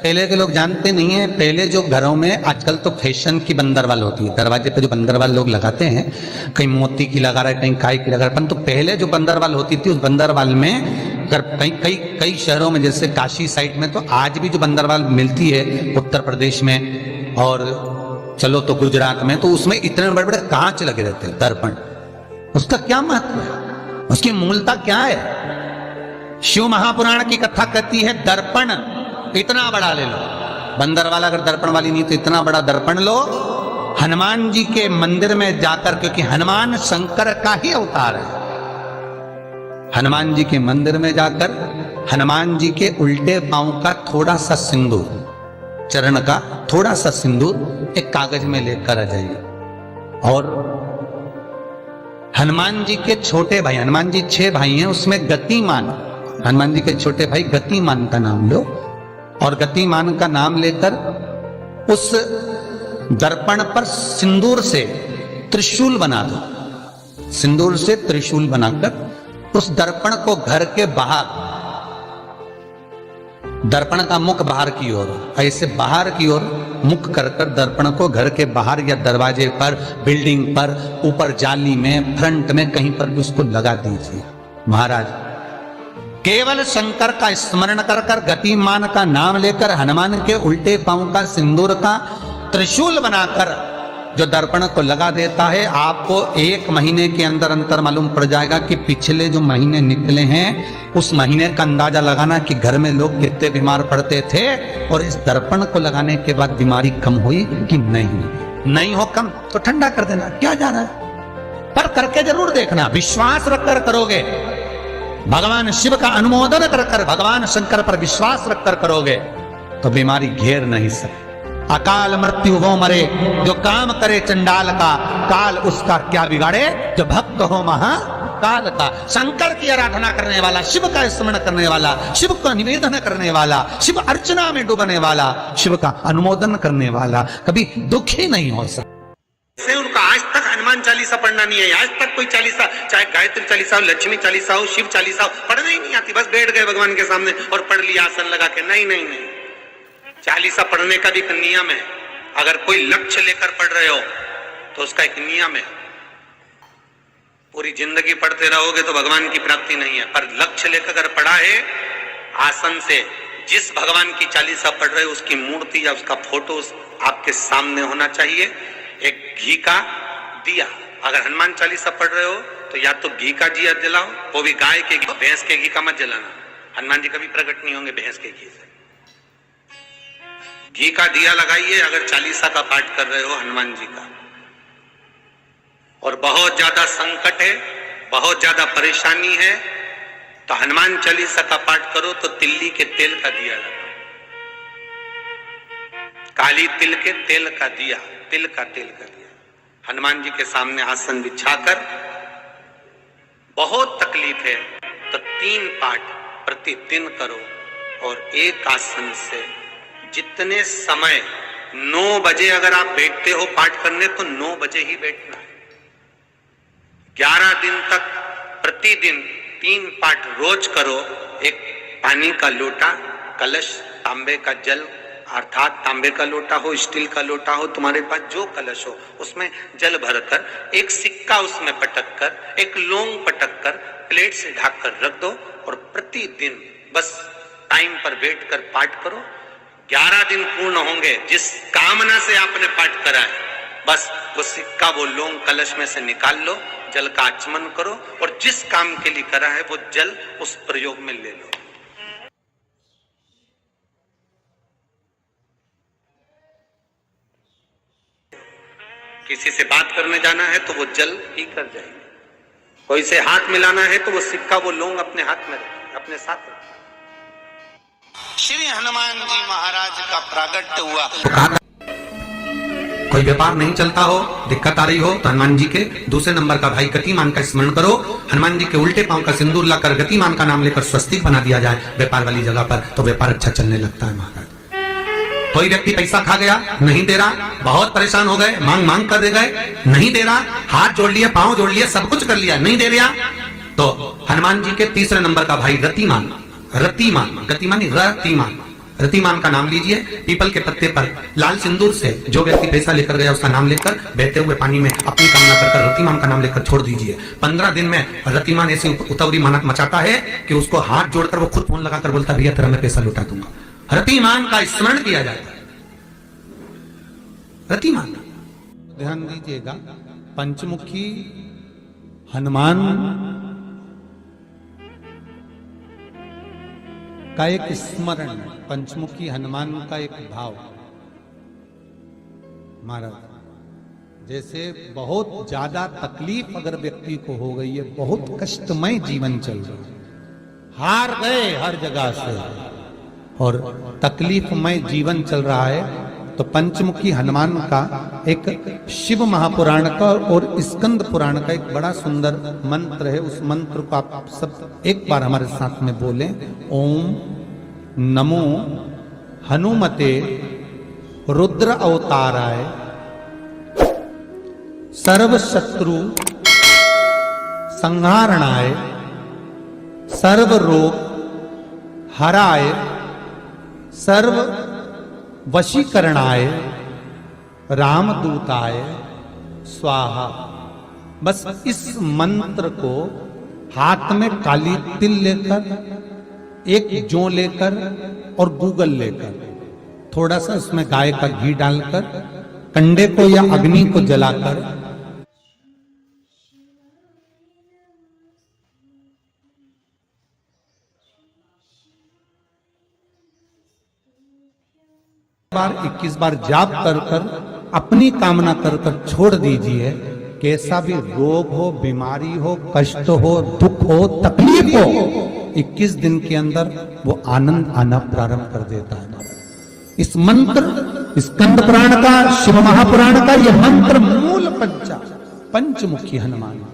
पहले के लोग जानते नहीं है, पहले जो घरों में आजकल तो फैशन की बंदरवाल होती है, दरवाजे पे जो बंदरवाल लोग लगाते हैं, कहीं मोती की लगा रहा है, कहीं काय की लगा रहा है, परंतु पहले जो बंदरवाल होती थी उस बंदरवाल में कई कई कई शहरों में जैसे काशी साइड में तो आज भी जो बंदरवाल मिलती है उत्तर प्रदेश में और चलो तो गुजरात में, तो उसमें इतने बड़े बड़े कांच लगे रहते हैं, दर्पण। उसका क्या महत्व है, उसकी मूलता क्या है? शिव महापुराण की कथा कहती है दर्पण इतना बड़ा ले लो, बंदर वाला अगर दर्पण वाली नहीं तो इतना बड़ा दर्पण लो, हनुमान जी के मंदिर में जाकर, क्योंकि हनुमान शंकर का ही अवतार है, हनुमान जी के मंदिर में जाकर हनुमान जी के उल्टे पांव का थोड़ा सा सिंदूर, चरण का थोड़ा सा सिंदूर एक कागज में लेकर आ जाइए। और हनुमान जी के छोटे भाई, हनुमान जी 6 भाई हैं, उसमें गतिमान, हनुमान जी के छोटे भाई गतिमान का नाम लो और गतिमान का नाम लेकर उस दर्पण पर सिंदूर से त्रिशूल बना दो, सिंदूर से त्रिशूल बनाकर उस दर्पण को घर के बाहर, दर्पण का मुख बाहर की ओर, ऐसे बाहर की ओर मुख कर कर दर्पण को घर के बाहर या दरवाजे पर, बिल्डिंग पर, ऊपर जाली में, फ्रंट में कहीं पर भी उसको लगा दीजिए। महाराज केवल शंकर का स्मरण कर कर, गतिमान का नाम लेकर, हनुमान के उल्टे पांव का सिंदूर का त्रिशूल बनाकर जो दर्पण को लगा देता है, आपको 1 महीने के अंदर अंतर मालूम पड़ जाएगा कि पिछले जो महीने निकले हैं उस महीने का अंदाजा लगाना कि घर में लोग कितने बीमार पड़ते थे और इस दर्पण को लगाने के बाद बीमारी कम हुई कि नहीं हो कम तो ठंडा कर देना, क्या जाना है, पर करके जरूर देखना, विश्वास रखकर करोगे, भगवान शिव का अनुमोदन कर कर, भगवान शंकर पर विश्वास रखकर करोगे तो बीमारी घेर नहीं सकती। अकाल मृत्यु वो मरे जो काम करे चंडाल का, काल उसका क्या बिगाड़े जो भक्त हो महाकाल का। शंकर की आराधना करने वाला, शिव का स्मरण करने वाला, शिव का निवेदन करने वाला, शिव अर्चना में डूबने वाला, शिव का अनुमोदन करने वाला कभी दुखी नहीं हो सकता। उनका आज तक हनुमान चालीसा पढ़ना नहीं है, आज तक कोई चालीसा, चाहे गायत्री चालीसा हो, लक्ष्मी चालीसा हो, शिव चालीसा हो, पढ़ना ही नहीं आती, बस बैठ गए भगवान के सामने और पढ़ लिया आसन लगा के। नहीं नहीं नहीं, चालीसा पढ़ने का भी एक नियम है। अगर कोई लक्ष्य लेकर पढ़ रहे हो तो उसका एक नियम है, पूरी जिंदगी पढ़ते रहोगे तो भगवान की प्राप्ति नहीं है, पर लक्ष्य लेकर अगर पढ़ा है आसन से, जिस भगवान की चालीसा पढ़ रहे हो उसकी मूर्ति या उसका फोटो आपके सामने होना चाहिए। एक घी का दिया, अगर हनुमान चालीसा पढ़ रहे हो तो या तो घी का दिया जलाओ, वो भी गाय के घी, भैंस के घी का मत जलाना, हनुमान जी कभी प्रकट नहीं होंगे भैंस के घी से। घी का दिया लगाइए अगर चालीसा का पाठ कर रहे हो हनुमान जी का। और बहुत ज्यादा संकट है, बहुत ज्यादा परेशानी है तो हनुमान चालीसा का पाठ करो तो तिल्ली के तेल का दिया लगाओ, काली तिल के तेल का दिया, तिल का तेल का दिया हनुमान जी के सामने आसन बिछाकर। बहुत तकलीफ है तो 3 पाठ प्रतिदिन करो और एक आसन से जितने समय, 9 बजे अगर आप बैठते हो पाठ करने तो 9 बजे ही बैठना है। 11 दिन तक प्रतिदिन 3 पाठ रोज करो। एक पानी का लोटा, कलश, तांबे का जल अर्थात तांबे का लोटा हो, स्टील का लोटा हो, तुम्हारे पास जो कलश हो उसमें जल भरकर, एक सिक्का उसमें पटक कर, एक लौंग पटक कर प्लेट से ढक कर रख दो और प्रतिदिन बस टाइम पर बैठकर पाठ करो। 11 दिन पूर्ण होंगे, जिस कामना से आपने पाठ करा है बस वो सिक्का, वो लौंग कलश में से निकाल लो, जल का आचमन करो और जिस काम के लिए करा है वो जल उस प्रयोग में ले लो। किसी से बात करने जाना है तो वो जल पी कर जाएंगे, कोई से हाथ मिलाना है तो वो सिक्का, वो लौंग अपने हाथ में रखें, अपने साथ रखें। श्री हनुमान जी महाराज का प्रागट्य हुआ। कोई व्यापार नहीं चलता हो, दिक्कत आ रही हो तो हनुमान जी के दूसरे नंबर का भाई गतिमान का स्मरण करो, हनुमान जी के उल्टे पांव का सिंदूर लाकर गतिमान का नाम लेकर स्वस्तिक बना दिया जाए व्यापार वाली जगह पर, तो व्यापार अच्छा चलने लगता है। महाराज कोई व्यक्ति पैसा खा गया, नहीं दे रहा, बहुत परेशान हो गए, मांग मांग कर दे गए, नहीं दे रहा, हाथ जोड़ लिए, पांव जोड़ लिए, सब कुछ कर लिया, नहीं दे रहा, तो हनुमान जी के तीसरे नंबर का भाई रतिमान, रतिमान, गतिमान रतिमान, रतिमान का नाम लीजिए, पीपल के पत्ते पर लाल सिंदूर से जो व्यक्ति पैसा लेकर गया उसका नाम लेकर बहते हुए पानी में अपनी कामना कर रतिमान का नाम लेकर छोड़ दीजिए। 15 दिन में रतिमान ऐसी उतावली मचाता है कि उसको हाथ जोड़कर वो खुद फोन लगाकर बोलता भैया तेरा मैं पैसा लौटा दूंगा। रतिमान का स्मरण किया जाता है। रतिमान ध्यान दीजिएगा, पंचमुखी हनुमान का एक स्मरण, पंचमुखी हनुमान का एक भाव। महाराज जैसे बहुत ज्यादा तकलीफ अगर व्यक्ति को हो गई है, बहुत कष्टमय जीवन चल रहा है, हार गए हर जगह से और तकलीफमय जीवन चल रहा है, तो पंचमुखी हनुमान का एक शिव महापुराण का और स्कंद पुराण का एक बड़ा सुंदर मंत्र है। उस मंत्र को आप सब एक बार हमारे साथ में बोलें। ओम नमो हनुमते रुद्र अवताराय सर्व शत्रु संहारणाय सर्व रोग हराय सर्व वशीकरणाय रामदूताय स्वाहा। बस इस मंत्र को हाथ में काली तिल लेकर, एक जौ लेकर और गूगल लेकर, थोड़ा सा उसमें गाय का घी डालकर, कंडे को या अग्नि को जलाकर बार 21 बार जाप कर कर अपनी कामना कर कर छोड़ दीजिए। कैसा भी रोग हो, बीमारी हो, कष्ट हो, दुख हो, तकलीफ हो, 21 दिन के अंदर वो आनंद आना प्रारंभ कर देता है। इस मंत्र, स्कंद पुराण का, शिव महापुराण का यह मंत्र मूल पंचमुखी हनुमान।